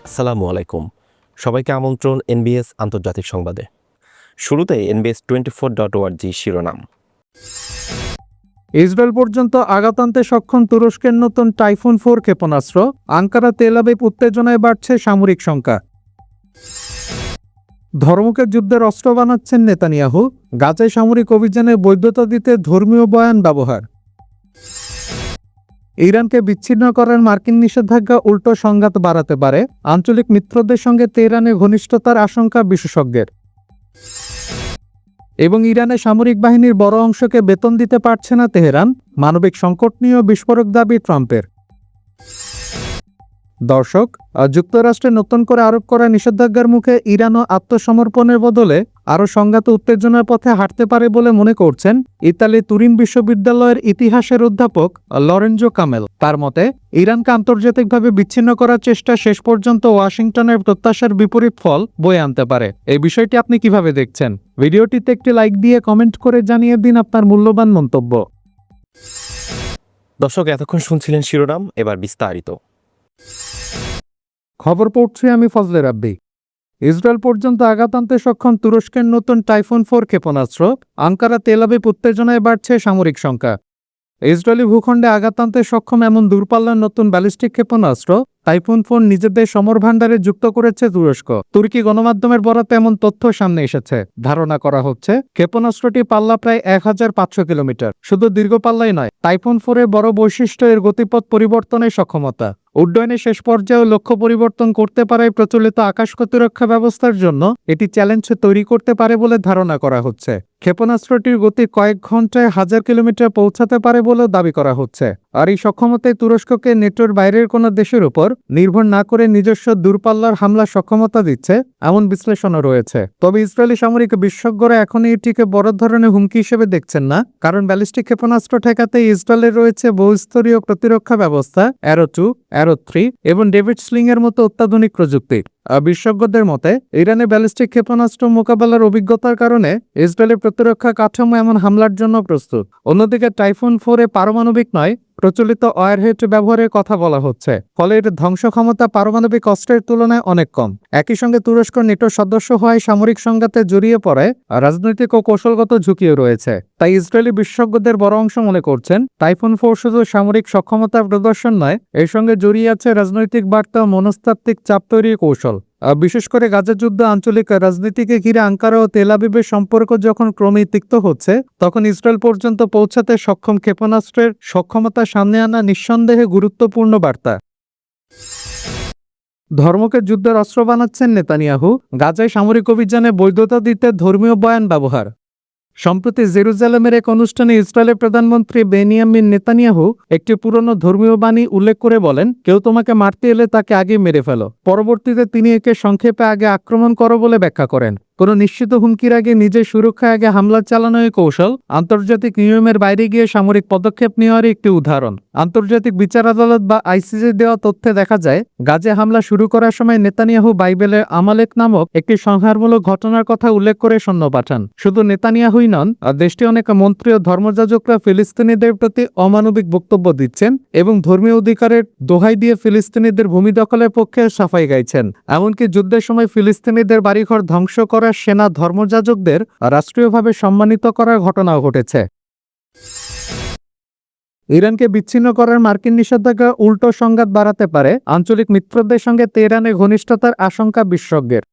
আসসালামু আলাইকুম। সবাইকে আমন্ত্রণ এনবিএস আন্তর্জাতিক সংবাদে। শুরুতে NBS24.org শিরোনাম। ইসরায়েল পর্যন্ত আঘাত আনতে সক্ষম তুরস্কের নতুন টাইফুন 4 ক্ষেপণাস্ত্র। আঙ্কারা তেল আবিব উত্তেজনায় বাড়ছে সামরিক শঙ্কা। ধর্মকে যুদ্ধের অস্ত্র বানাচ্ছেন নেতানিয়াহু। গাজায় সামরিক অভিযানে বৈধতা দিতে ধর্মীয় বয়ান ব্যবহার। ইরানকে বিচ্ছিন্ন করার মার্কিন নিষেধাজ্ঞা উল্টো সংঘাত বাড়াতে পারে। আঞ্চলিক মিত্রদের সঙ্গে তেহরানে ঘনিষ্ঠতার আশঙ্কা বিশেষজ্ঞের। এবং ইরানের সামরিক বাহিনীর বড় অংশকে বেতন দিতে পারছে না তেহরান। মানবিক সংকট নিয়েও বিস্ফোরক দাবি ট্রাম্পের। দর্শক, যুক্তরাষ্ট্রে নতুন করে আরোপ করা নিষেধাজ্ঞার মুখে ইরানও আত্মসমর্পণের বদলে আরও সংঘাত উত্তেজনার পথে হাঁটতে পারে বলে মনে করছেন ইতালি তুরিন বিশ্ববিদ্যালয়ের ইতিহাসের অধ্যাপক লরেঞ্জো কামেল। তার মতে, ইরানকে আন্তর্জাতিকভাবে বিচ্ছিন্ন করার চেষ্টা শেষ পর্যন্ত ওয়াশিংটনের প্রত্যাশার বিপরীত ফল বয়ে আনতে পারে। এই বিষয়টি আপনি কিভাবে দেখছেন? ভিডিওটিতে একটি লাইক দিয়ে কমেন্ট করে জানিয়ে দিন আপনার মূল্যবান মন্তব্য। দর্শক, এতক্ষণ শুনছিলেন শিরোনাম, এবার বিস্তারিত। খবর পড়ছি আমি ফজলে রাব্বি। ইসরায়েল পর্যন্ত আঘাত আনতে সক্ষম তুরস্কের নতুন টাইফুন 4 ক্ষেপণাস্ত্র। আঙ্কারা তেল আবিব উত্তেজনায় বাড়ছে সামরিক শঙ্কা। ইসরায়েলি ভূখণ্ডে আঘাত আনতে সক্ষম এমন দূরপাল্লার নতুন ব্যালিস্টিক ক্ষেপণাস্ত্র টাইফুন 4 নিজেদের সমর ভাণ্ডারে যুক্ত করেছে তুরস্ক। তুর্কি গণমাধ্যমের বরাতে এমন তথ্য সামনে এসেছে। ধারণা করা হচ্ছে ক্ষেপণাস্ত্রটি পাল্লা প্রায় 1500 কিলোমিটার। শুধু দীর্ঘ পাল্লাই নয়, টাইফুন 4 এর বড় বৈশিষ্ট্য এর গতিপথ পরিবর্তনের সক্ষমতা। উড্ডয়নের শেষ পর্যায়েও লক্ষ্য পরিবর্তন করতে পারে প্রচলিত আকাশ প্রতিরক্ষা ব্যবস্থার জন্য এটি চ্যালেঞ্জ তৈরি করতে পারে বলে ধারণা করা হচ্ছে। ক্ষেপণাস্ত্রটির গতি কয়েক ঘন্টায় 1000 কিলোমিটার পৌঁছাতে পারে বলেও দাবি করা হচ্ছে। আর এই সক্ষমতায় তুরস্ককে নেটোর বাইরের কোনো দেশের উপর নির্ভর না করে নিজস্ব দূরপাল্লার হামলার সক্ষমতা দিচ্ছে, এমন বিশ্লেষণও রয়েছে। তবে ইসরায়েলি সামরিক বিশেষজ্ঞরা এখনই এটিকে বড় ধরনের হুমকি হিসেবে দেখছেন না, কারণ ব্যালিস্টিক ক্ষেপণাস্ত্র ঠেকাতে ইসরায়েলের রয়েছে বহুস্তরীয় প্রতিরক্ষা ব্যবস্থা, অ্যারো 2, অ্যারো 3 এবং ডেভিড স্লিং এর মতো অত্যাধুনিক প্রযুক্তি। বিশেষজ্ঞদের মতে, ইরানের ব্যালিস্টিক ক্ষেপণাস্ত্র মোকাবেলার অভিজ্ঞতার কারণে ইসরায়েলের প্রতিরক্ষা কাঠামো এমন হামলার জন্য প্রস্তুত। অন্যদিকে টাইফুন 4 পারমাণবিক নয়, প্রচলিত ওয়ারহেড ব্যবহারের কথা বলা হচ্ছে, ফলে এর ধ্বংস ক্ষমতা পারমাণবিক অস্ত্রের তুলনায় অনেক কম। একই সঙ্গে তুরস্ক নেটোর সদস্য হওয়ায় সামরিক সংঘাতে জড়িয়ে পড়ে রাজনৈতিক ও কৌশলগত ঝুঁকিও রয়েছে। তাই ইসরায়েলি বিশেষজ্ঞদের বড় অংশ মনে করছেন টাইফুন 4 শুধু সামরিক সক্ষমতার প্রদর্শন নয়, এর সঙ্গে জড়িয়ে আছে রাজনৈতিক বার্তা ও মনস্তাত্ত্বিক চাপ তৈরির কৌশল। বিশেষ করে গাজা যুদ্ধ আঞ্চলিক রাজনীতিকে ঘিরে আঙ্কারা ও তেল আবিবের সম্পর্ক যখন ক্রমেই তিক্ত হচ্ছে, তখন ইসরায়েল পর্যন্ত পৌঁছাতে সক্ষম ক্ষেপণাস্ত্রের সক্ষমতা সামনে আনা নিঃসন্দেহে গুরুত্বপূর্ণ বার্তা। ধর্মকে যুদ্ধের অস্ত্র বানাচ্ছেন নেতানিয়াহু। গাজায় সামরিক অভিযানে বৈধতা দিতে ধর্মীয় বয়ান ব্যবহার। সম্প্রতি জেরুজালেমের এক অনুষ্ঠানে ইসরায়েলের প্রধানমন্ত্রী বেনিয়ামিন নেতানিয়াহু একটি পুরনো ধর্মীয় বাণী উল্লেখ করে বলেন, কেউ তোমাকে মারতে এলে তাকে আগে মেরে ফেলো। পরবর্তীতে তিনি একে সংক্ষেপে আগে আক্রমণ করো বলে ব্যাখ্যা করেন। কোনো নিশ্চিত হুমকির আগে নিজের সুরক্ষায় আগে হামলা চালানোর কৌশল আন্তর্জাতিক নিয়মের বাইরে গিয়ে সামরিক পদক্ষেপ নেওয়ার একটি উদাহরণ। আন্তর্জাতিক বিচার আদালত বা আইসিজে দেওয়া তথ্যে দেখা যায়, গাজে হামলা শুরু করার সময় নেতানিয়াহু বাইবেলের আমালেক নামক একটি সংহারমূলক ঘটনার কথা উল্লেখ করে সৈন্য পাঠান। শুধু নেতানিয়াহুই নন, দেশটির অনেক মন্ত্রী ও ধর্মযাজকরা ফিলিস্তিনিদের প্রতি অমানবিক বক্তব্য দিচ্ছেন এবং ধর্মীয় অধিকারের দোহাই দিয়ে ফিলিস্তিনিদের ভূমি দখলের পক্ষে সাফাই গাইছেন। এমনকি যুদ্ধের সময় ফিলিস্তিনিদের বাড়িঘর ধ্বংস করা সেনা ধর্মযাজকদের রাষ্ট্রীয়ভাবে সম্মানিত করার ঘটনাও ঘটেছে। ইরানকে বিচ্ছিন্ন করার মার্কিন নিষেধাজ্ঞা উল্টো সংঘাত বাড়াতে পারে। আঞ্চলিক মিত্রদের সঙ্গে তেহরানে ঘনিষ্ঠতার আশঙ্কা বিশেষজ্ঞের।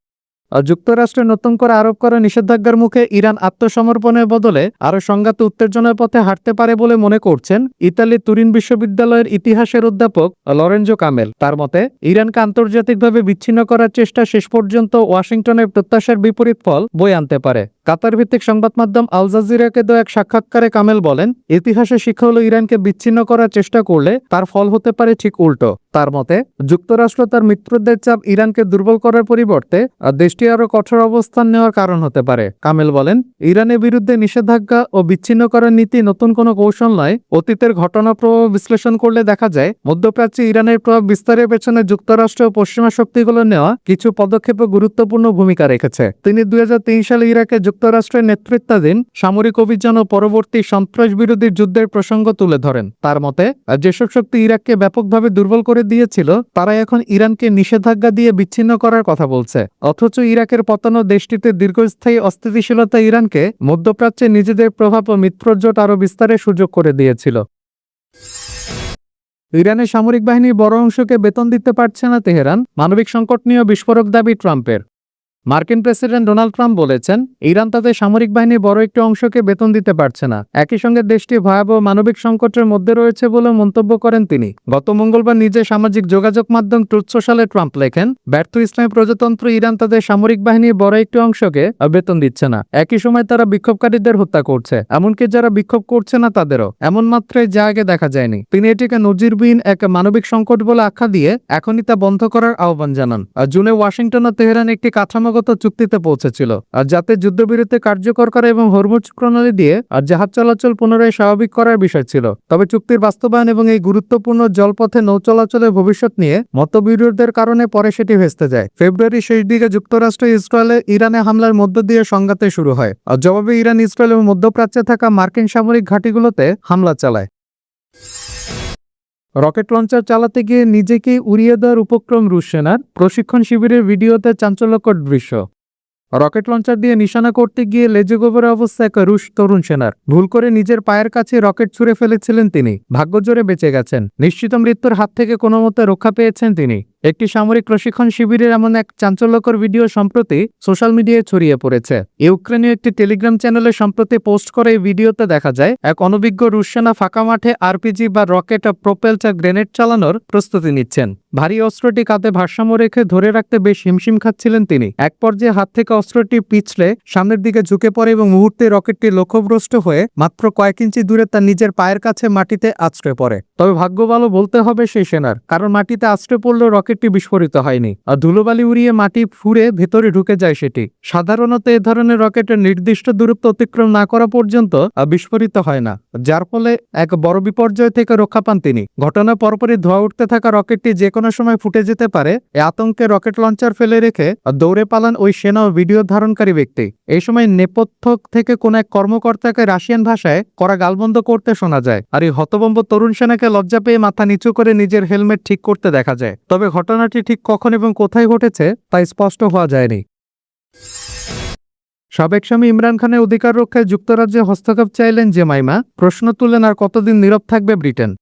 যুক্তরাষ্ট্রে নতুন করে আরোপ করা নিষেধাজ্ঞার মুখে ইরান আত্মসমর্পণের বদলে আরও সংঘাত উত্তেজনার পথে হাঁটতে পারে বলে মনে করছেন ইতালি তুরিন বিশ্ববিদ্যালয়ের ইতিহাসের অধ্যাপক লরেঞ্জো কামেল। তার মতে, ইরানকে আন্তর্জাতিকভাবে বিচ্ছিন্ন করার চেষ্টা শেষ পর্যন্ত ওয়াশিংটনের প্রত্যাশার বিপরীত ফল বয়ে আনতে পারে। কাতার ভিত্তিক সংবাদ মাধ্যম আল জাজিরাকে দেওয়া এক সাক্ষাৎকারে কামেল বলেন, ইতিহাসের শিক্ষা হলো ইরানকে বিচ্ছিন্ন করার চেষ্টা করলে তার ফল হতে পারে ঠিক উল্টো। তার মতে, যুক্তরাষ্ট্র তার মিত্রদের চাপ ইরানকে দুর্বল করার পরিবর্তে দেশটি আরও কঠোর অবস্থান নেওয়ার কারণ হতে পারে। কামেল বলেন, ইরানের বিরুদ্ধে নিষেধাজ্ঞা ও বিচ্ছিন্ন করার নীতি নতুন কোনো কৌশল নয়। অতীতের ঘটনা প্রবাহ বিশ্লেষণ করলে দেখা যায়, মধ্যপ্রাচ্যে ইরানের প্রভাব বিস্তারের পেছনে যুক্তরাষ্ট্র ও পশ্চিমা শক্তিগুলো নেওয়া কিছু পদক্ষেপে গুরুত্বপূর্ণ ভূমিকা রেখেছে। তিনি 2003 সালে ইরাকে যুক্তরাষ্ট্র যুক্তরাষ্ট্রের নেতৃত্বাধীন সামরিক অভিযান ও পরবর্তী সন্ত্রাসবিরোধী যুদ্ধের প্রসঙ্গ তুলে ধরেন। তার মতে, যেসব শক্তি ইরাককে ব্যাপকভাবে দুর্বল করে দিয়েছিল তারা এখন ইরানকে নিষেধাজ্ঞা দিয়ে বিচ্ছিন্ন করার কথা বলছে। অথচ ইরাকের পতন ও দেশটিতে দীর্ঘস্থায়ী অস্থিতিশীলতা ইরানকে মধ্যপ্রাচ্যে নিজেদের প্রভাব ও মিত্রজোট আরও বিস্তারের সুযোগ করে দিয়েছিল। ইরানের সামরিক বাহিনীর বড় অংশকে বেতন দিতে পারছে না তেহরান, মানবিক সংকট নিয়ে বিস্ফোরক দাবি ট্রাম্পের। মার্কিন প্রেসিডেন্ট ডোনাল্ড ট্রাম্প বলেছেন, ইরান তাদের সামরিক বাহিনীর বড় একটি অংশকে বেতন দিতে পারছে না। একই সঙ্গে দেশটি ভয়াবহ মানবিক সংকটের মধ্যে রয়েছে বলে মন্তব্য করেন তিনি। গত মঙ্গলবার নিজের সামাজিক যোগাযোগ মাধ্যম ট্রুথ সোশ্যালে ট্রাম্প লেখেন, ব্যর্থ ইসলামী প্রজাতন্ত্র ইরান তাদের সামরিক বাহিনীর বড় একটি অংশকে বেতন দিচ্ছে না। একই সময় তারা বিক্ষোভকারীদের হত্যা করছে, এমনকি যারা বিক্ষোভ করছে না তাদেরও। এমন মাত্রায় যা আগে দেখা যায়নি। তিনি এটিকে নজিরবিহীন এক মানবিক সংকট বলে আখ্যা দিয়ে এখনই তা বন্ধ করার আহ্বান জানান। জুনে ওয়াশিংটন ও তেহরান একটি কাঠামোগত চুক্তিতে পৌঁছেছিল, যাতে যুদ্ধবিরতি কার্যকর করা এবং হরমুজ প্রণালী দিয়ে জাহাজ চলাচল পুনরায় স্বাভাবিক করার বিষয় ছিল। তবে চুক্তির বাস্তবায়ন এবং এই গুরুত্বপূর্ণ জলপথে নৌ চলাচলের ভবিষ্যৎ নিয়ে মতবিরোধের কারণে পরে সেটি ভেস্তে যায়। ফেব্রুয়ারির শেষ দিকে যুক্তরাষ্ট্র ইসরায়েলে ইরানে হামলার মধ্য দিয়ে সংঘাতে শুরু হয়। জবাবে ইরান ইসরায়েল এবং মধ্যপ্রাচ্যে থাকা মার্কিন সামরিক ঘাঁটিগুলোতে হামলা চালায়। রকেট লঞ্চার চালাতে গিয়ে নিজেকেই উড়িয়ে দেওয়ার উপক্রম রুশ সেনার, প্রশিক্ষণ শিবিরের ভিডিওতে চাঞ্চল্যকর দৃশ্য। রকেট লঞ্চার দিয়ে নিশানা করতে গিয়ে লেজে গোবরে অবস্থা এক রুশ তরুণ সেনার। ভুল করে নিজের পায়ের কাছে রকেট ছুঁড়ে ফেলেছিলেন তিনি। ভাগ্যজোরে বেঁচে গেছেন। নিশ্চিত মৃত্যুর হাত থেকে কোনো মতে রক্ষা পেয়েছেন তিনি। একটি সামরিক প্রশিক্ষণ শিবিরের এমন এক চাঞ্চল্যকর ভিডিও সম্প্রতি সোশ্যাল মিডিয়ায় ছড়িয়ে পড়েছে। ইউক্রেনীয় একটি টেলিগ্রাম চ্যানেলে সম্প্রতি পোস্ট করে এই ভিডিওতে দেখা যায় এক অনভিজ্ঞ রুশ সেনা ফাঁকা মাঠে আরপিজি বা রকেট প্রোপেলড গ্রেনেড চালানোর প্রস্তুতি নিচ্ছেন। ভারী অস্ত্রটি কাঁধে ভারসাম্য রেখে ধরে রাখতে বেশ হিমশিম খাচ্ছিলেন তিনি। এক পর্যায়ে হাত থেকে অস্ত্রটি পিছলে সামনের দিকে ঝুঁকে পড়ে এবং মুহূর্তে রকেটটি লক্ষ্যভ্রষ্ট হয়ে মাত্র কয়েক ইঞ্চি দূরে তার নিজের পায়ের কাছে মাটিতে আছড়ে পড়ে। তবে ভাগ্য ভালো বলতে হবে সেই সেনার, কারণ মাটিতে আছড়ে পড়লেও রকেটটি বিস্ফোরিত হয়নি। আর ধুলোবালি উড়িয়ে মাটি ফুঁড়ে ভেতরে ঢুকে যায় সেটি। সাধারণত এ ধরনের রকেটের নির্দিষ্ট দূরত্ব অতিক্রম না করা পর্যন্ত বিস্ফোরিত হয় না, যার ফলে এক বড় বিপর্যয় থেকে রক্ষা পান তিনি। ঘটনার পরপরই ধোঁয়া উঠতে থাকা রকেটটি যে কোনো সময় ফুটে যেতে পারে এ আতঙ্কে রকেট লঞ্চার ফেলে রেখে দৌড়ে পালান ওই সেনা ও ভিডিও ধারণকারী ব্যক্তি। এই সময় নেপথ্য থেকে কোন এক কর্মকর্তাকে রাশিয়ান ভাষায় করা গালবন্ধ করতে শোনা যায়। আর এই হতভম্ব তরুণ সেনাকে লজ্জা পেয়ে মাথা নিচু করে নিজের হেলমেট ঠিক করতে দেখা যায়। তবে ঘটনাটি ঠিক কখন এবং কোথায় ঘটেছে তা স্পষ্ট হওয়া যায়নি। সাবেক স্বামী ইমরান খানের অধিকার রক্ষায় যুক্তরাজ্যে হস্তক্ষেপ চাইলেন জেমাইমা। প্রশ্ন তুললেন, আর কতদিন নীরব থাকবে ব্রিটেন?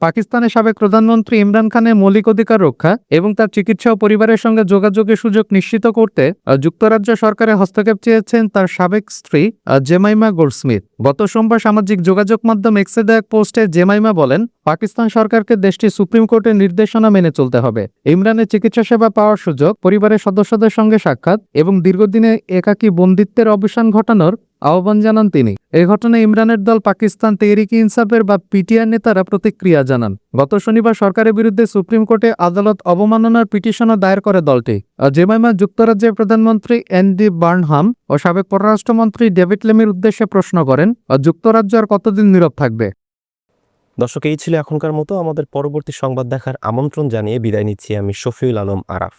পাকিস্তানের সাবেক প্রধানমন্ত্রী ইমরান খানের মৌলিক অধিকার রক্ষা এবং তার চিকিৎসা ও পরিবারের সঙ্গে যোগাযোগের সুযোগ নিশ্চিত করতে যুক্তরাজ্য সরকারের হস্তক্ষেপ চেয়েছেন তার সাবেক স্ত্রী জেমাইমা গোল্ডস্মিথ। গত সোমবার সামাজিক যোগাযোগ মাধ্যম এক্সে দেয়া এক পোস্টে জেমাইমা বলেন, পাকিস্তান সরকারকে দেশটির সুপ্রিম কোর্টের নির্দেশনা মেনে চলতে হবে। ইমরানের চিকিৎসা সেবা পাওয়ার সুযোগ, পরিবারের সদস্যদের সঙ্গে সাক্ষাৎ এবং দীর্ঘদিনে একাকী বন্দিত্বের অবসান ঘটানোর আহ্বান জানান তিনি। এই ঘটনায় ইমরানের দল পাকিস্তান তেহরিকে ইনসাফের বা পিটিআর নেতারা প্রতিক্রিয়া জানান। গত শনিবার সরকারের বিরুদ্ধে সুপ্রিম কোর্টে আদালত অবমাননার পিটিশনও দায়ের করে দলটি। জেমাইমা যুক্তরাজ্যের প্রধানমন্ত্রী অ্যান্ডি বার্নহাম ও সাবেক পররাষ্ট্রমন্ত্রী ডেভিড লেমির উদ্দেশ্যে প্রশ্ন করেন, যুক্তরাজ্য আর কতদিন নীরব থাকবে? দর্শক, এই ছিল এখনকার মতো। আমাদের পরবর্তী সংবাদ দেখার আমন্ত্রণ জানিয়ে বিদায় নিচ্ছি আমি শফিউল আলম আরাফ।